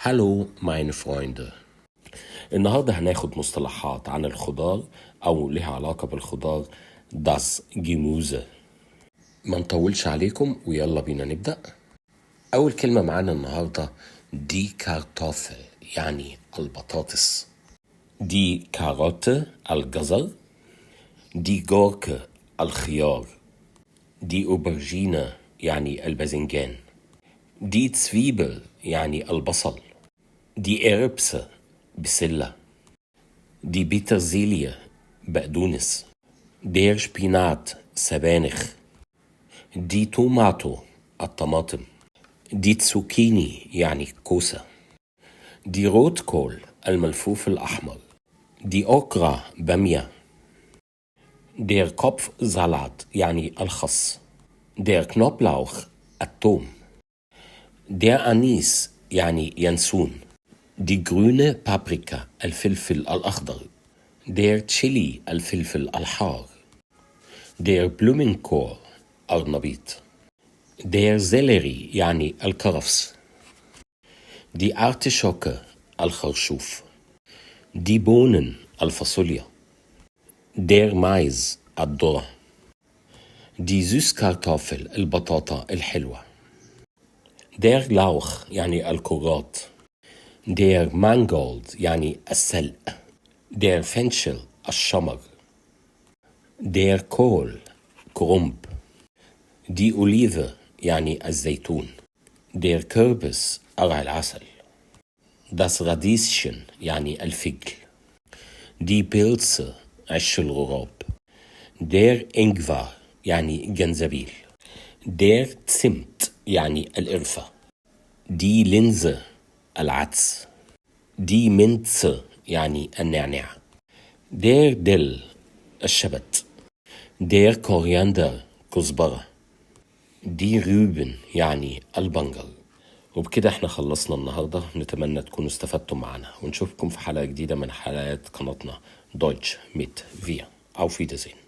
هالو meine Freunde. النهاردة هناخد مصطلحات عن الخضار أو لها علاقة بالخضار das Gemüse. ما نطولش عليكم ويلا بينا نبدأ. أول كلمة معانا النهاردة دي كارتوفل يعني البطاطس. دي كاروتة الجزر. دي جوركة الخيار. دي أوبرجينة يعني الباذنجان. دي تسويبل يعني البصل. دي إربسة بسلة. دي بيترزيليا بقدونس. دير شبينات سبانخ. دي توماتو الطماطم. دي تسوكيني يعني كوسة. دي روتكول الملفوف الأحمر. دي أوكرا بامية. دير كوبف زالات يعني الخس. دير كنوبلاوخ الثوم. دير أنيس يعني ينسون. دي جرونه بابريكا الفلفل الأخضر. دير تشيلي الفلفل الحار. دير بلومينكور أرنبيط. دير زيلري يعني الكرفس. دي أرتشوكة الخرشوف. دي بونن الفاصوليا. دير مايز الذرة. دي زوسكارتوفل البطاطا الحلوة. دير لاوخ يعني الكرات. دير مانجولد يعني السلق. دير فنشل الشمر. دير كول كرنب. دي أوليفة يعني الزيتون. دير كربس قرع العسل. داس راديسشن يعني الفجل. دي بيلسة عش الغراب. دير إنجفار يعني جنزبيل. دير تسمت يعني القرفة. دي لينزة العدس. دي منتسة يعني النعناع. دير دل الشبت. دير كورياندر كزبرة. دي روبن يعني البنجر. وبكده احنا خلصنا النهاردة. نتمنى تكونوا استفدتم معنا ونشوفكم في حلقة جديدة من حلقات قناتنا دويتش ميت فيا. Auf Wiedersehen.